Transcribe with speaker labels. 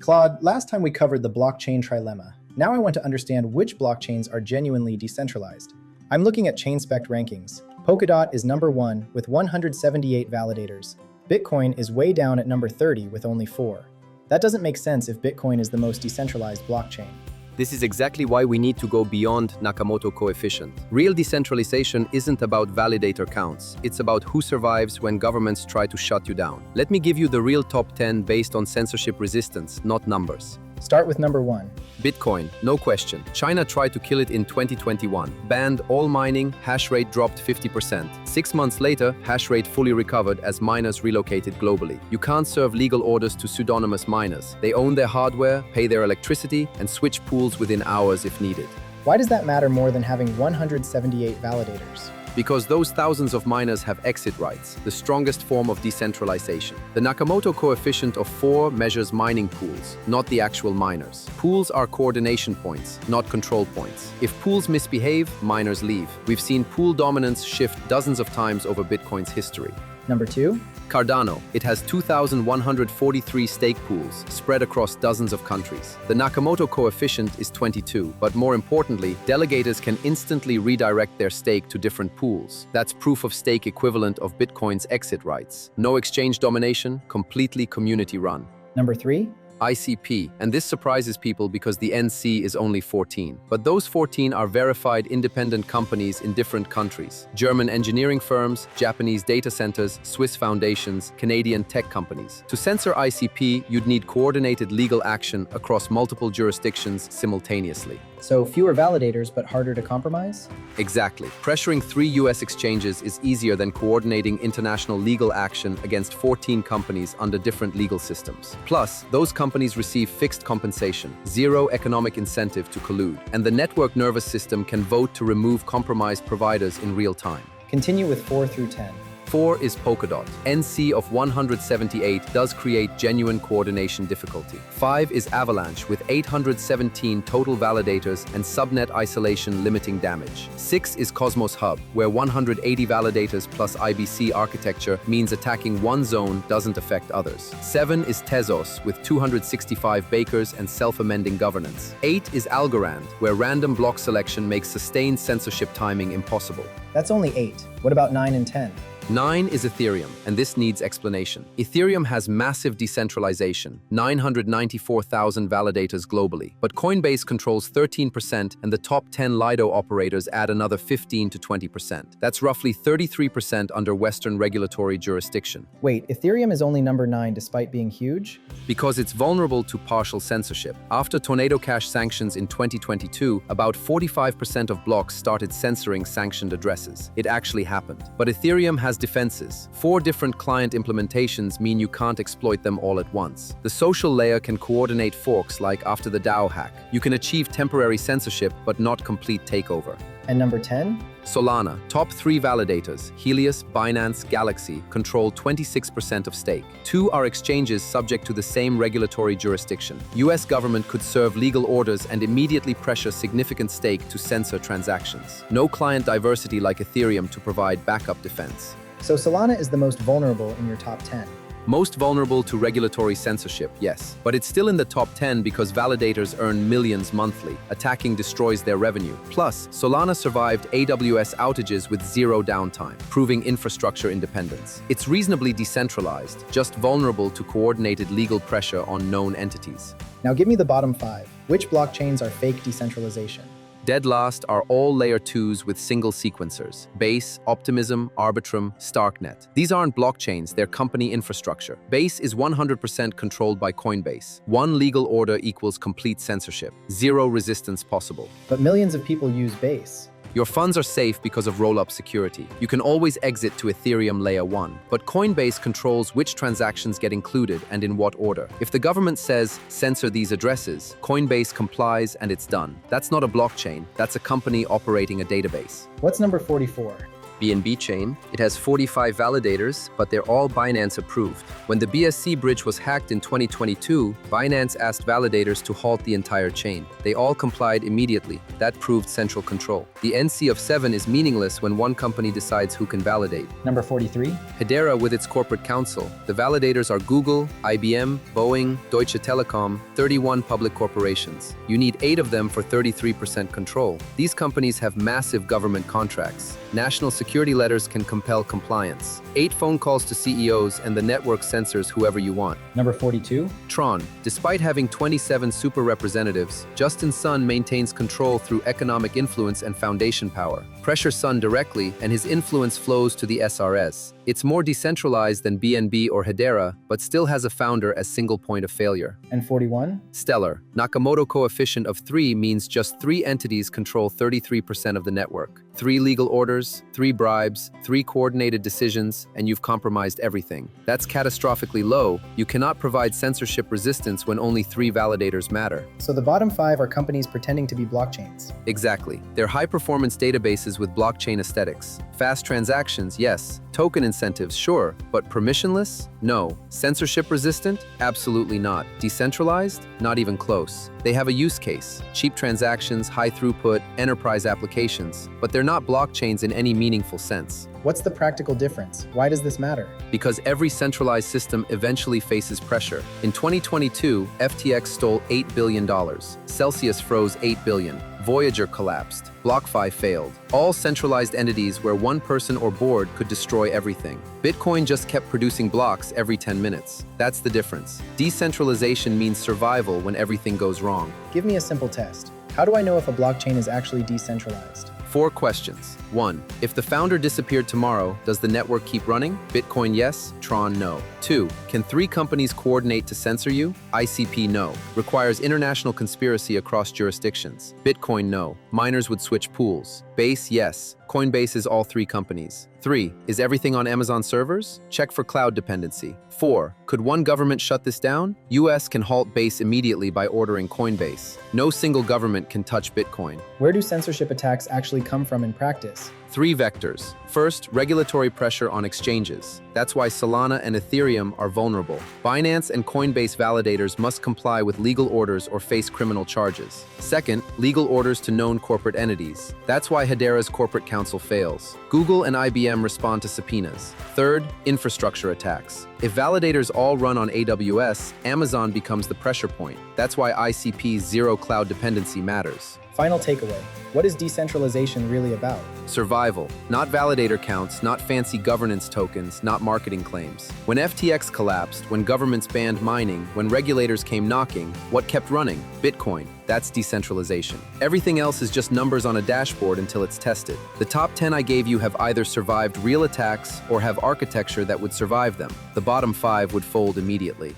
Speaker 1: Claude, last time we covered the blockchain trilemma. Now I want to understand which blockchains are genuinely decentralized. I'm looking at Chainspect rankings. Polkadot is number 1 with 178 validators. Bitcoin is way down at number 30 with only 4. That doesn't make sense if Bitcoin is the most decentralized blockchain.
Speaker 2: This is exactly why we need to go beyond Nakamoto coefficient. Real decentralization isn't about validator counts. It's about who survives when governments try to shut you down. Let me give you the real top 10 based on censorship resistance, not numbers.
Speaker 1: Start with number 1.
Speaker 2: Bitcoin, no question. China tried to kill it in 2021. Banned all mining, hash rate dropped 50%. 6 months later, hash rate fully recovered as miners relocated globally. You can't serve legal orders to pseudonymous miners. They own their hardware, pay their electricity, and switch pools within hours if needed.
Speaker 1: Why does that matter more than having 178 validators?
Speaker 2: Because those thousands of miners have exit rights, the strongest form of decentralization. The Nakamoto coefficient of 4 measures mining pools, not the actual miners. Pools are coordination points, not control points. If pools misbehave, miners leave. We've seen pool dominance shift dozens of times over Bitcoin's history.
Speaker 1: Number 2.
Speaker 2: Cardano. It has 2,143 stake pools spread across dozens of countries. The Nakamoto coefficient is 22, but more importantly, delegators can instantly redirect their stake to different pools. That's proof of stake equivalent of Bitcoin's exit rights. No exchange domination, completely community run.
Speaker 1: Number 3.
Speaker 2: ICP, and this surprises people because the NC is only 14. But those 14 are verified independent companies in different countries. German engineering firms, Japanese data centers, Swiss foundations, Canadian tech companies. To censor ICP, you'd need coordinated legal action across multiple jurisdictions simultaneously.
Speaker 1: So fewer validators, but harder to compromise?
Speaker 2: Exactly. Pressuring 3 US exchanges is easier than coordinating international legal action against 14 companies under different legal systems. Plus, those companies receive fixed compensation, zero economic incentive to collude, and the network nervous system can vote to remove compromised providers in real time.
Speaker 1: Continue with 4 through 10.
Speaker 2: 4 is Polkadot. NC of 178 does create genuine coordination difficulty. 5 is Avalanche with 817 total validators and subnet isolation limiting damage. 6 is Cosmos Hub, where 180 validators plus IBC architecture means attacking one zone doesn't affect others. 7 is Tezos with 265 bakers and self-amending governance. 8 is Algorand, where random block selection makes sustained censorship timing impossible.
Speaker 1: That's only 8. What about 9 and 10?
Speaker 2: 9 is Ethereum, and this needs explanation. Ethereum has massive decentralization, 994,000 validators globally, but Coinbase controls 13% and the top 10 Lido operators add another 15 to 20%. That's roughly 33% under Western regulatory jurisdiction.
Speaker 1: Wait, Ethereum is only number 9 despite being huge?
Speaker 2: Because it's vulnerable to partial censorship. After Tornado Cash sanctions in 2022, about 45% of blocks started censoring sanctioned addresses. It actually happened. But Ethereum has defenses. 4 different client implementations mean you can't exploit them all at once. The social layer can coordinate forks like after the DAO hack. You can achieve temporary censorship but not complete takeover.
Speaker 1: And number 10?
Speaker 2: Solana, top 3 validators, Helios, Binance, Galaxy, control 26% of stake. 2 are exchanges subject to the same regulatory jurisdiction. US government could serve legal orders and immediately pressure significant stake to censor transactions. No client diversity like Ethereum to provide backup defense.
Speaker 1: So Solana is the most vulnerable in your top 10.
Speaker 2: Most vulnerable to regulatory censorship, yes. But it's still in the top 10 because validators earn millions monthly. Attacking destroys their revenue. Plus, Solana survived AWS outages with 0 downtime, proving infrastructure independence. It's reasonably decentralized, just vulnerable to coordinated legal pressure on known entities.
Speaker 1: Now give me the bottom 5. Which blockchains are fake decentralization?
Speaker 2: Dead last are all layer 2s with single sequencers: Base, Optimism, Arbitrum, Starknet. These aren't blockchains, they're company infrastructure. Base is 100% controlled by Coinbase. One legal order equals complete censorship. 0 resistance possible.
Speaker 1: But millions of people use Base.
Speaker 2: Your funds are safe because of roll-up security. You can always exit to Ethereum Layer 1, but Coinbase controls which transactions get included and in what order. If the government says, censor these addresses, Coinbase complies and it's done. That's not a blockchain, that's a company operating a database.
Speaker 1: What's number 44?
Speaker 2: BNB chain. It has 45 validators, but they're all Binance approved. When the BSC bridge was hacked in 2022, Binance asked validators to halt the entire chain. They all complied immediately. That proved central control. The NC of 7 is meaningless when one company decides who can validate.
Speaker 1: Number 43.
Speaker 2: Hedera with its corporate council. The validators are Google, IBM, Boeing, Deutsche Telekom, 31 public corporations. You need 8 of them for 33% control. These companies have massive government contracts. National security letters can compel compliance. 8 phone calls to CEOs and the network censors whoever you want.
Speaker 1: Number 42.
Speaker 2: Tron. Despite having 27 super representatives, Justin Sun maintains control through economic influence and foundation power. Pressure Sun directly, and his influence flows to the SRS. It's more decentralized than BNB or Hedera, but still has a founder as single point of failure.
Speaker 1: And 41.
Speaker 2: Stellar. Nakamoto coefficient of 3 means just 3 entities control 33% of the network. 3 legal orders, 3 bribes, 3 coordinated decisions, and you've compromised everything. That's catastrophically low. You cannot provide censorship resistance when only 3 validators matter.
Speaker 1: So the bottom 5 are companies pretending to be blockchains.
Speaker 2: Exactly. They're high-performance databases with blockchain aesthetics. Fast transactions, yes. Token incentives, sure. But permissionless? No. Censorship resistant? Absolutely not. Decentralized? Not even close. They have a use case. Cheap transactions, high throughput, enterprise applications. But they're not blockchains in any meaningful sense.
Speaker 1: What's the practical difference? Why does this matter?
Speaker 2: Because every centralized system eventually faces pressure. In 2022, FTX stole $8 billion. Celsius froze $8 billion. Voyager collapsed. BlockFi failed. All centralized entities where one person or board could destroy everything. Bitcoin just kept producing blocks every 10 minutes. That's the difference. Decentralization means survival when everything goes wrong.
Speaker 1: Give me a simple test. How do I know if a blockchain is actually decentralized?
Speaker 2: 4 questions. 1. If the founder disappeared tomorrow, does the network keep running? Bitcoin, yes. Tron, no. 2. Can 3 companies coordinate to censor you? ICP, no. Requires international conspiracy across jurisdictions. Bitcoin, no. Miners would switch pools. Base, yes. Coinbase is all 3 companies. 3. Is everything on Amazon servers? Check for cloud dependency. 4. Could one government shut this down? US can halt Base immediately by ordering Coinbase. No single government can touch Bitcoin.
Speaker 1: Where do censorship attacks actually come from in practice?
Speaker 2: 3 vectors. First, regulatory pressure on exchanges. That's why Solana and Ethereum are vulnerable. Binance and Coinbase validators must comply with legal orders or face criminal charges. Second, legal orders to known corporate entities. That's why Hedera's corporate council fails. Google and IBM respond to subpoenas. Third, infrastructure attacks. If validators all run on AWS, Amazon becomes the pressure point. That's why ICP's zero cloud dependency matters.
Speaker 1: Final takeaway. What is decentralization really about?
Speaker 2: Survival. Not validator counts, not fancy governance tokens, not marketing claims. When FTX collapsed, when governments banned mining, when regulators came knocking, what kept running? Bitcoin. That's decentralization. Everything else is just numbers on a dashboard until it's tested. The top 10 I gave you have either survived real attacks or have architecture that would survive them. The bottom 5 would fold immediately.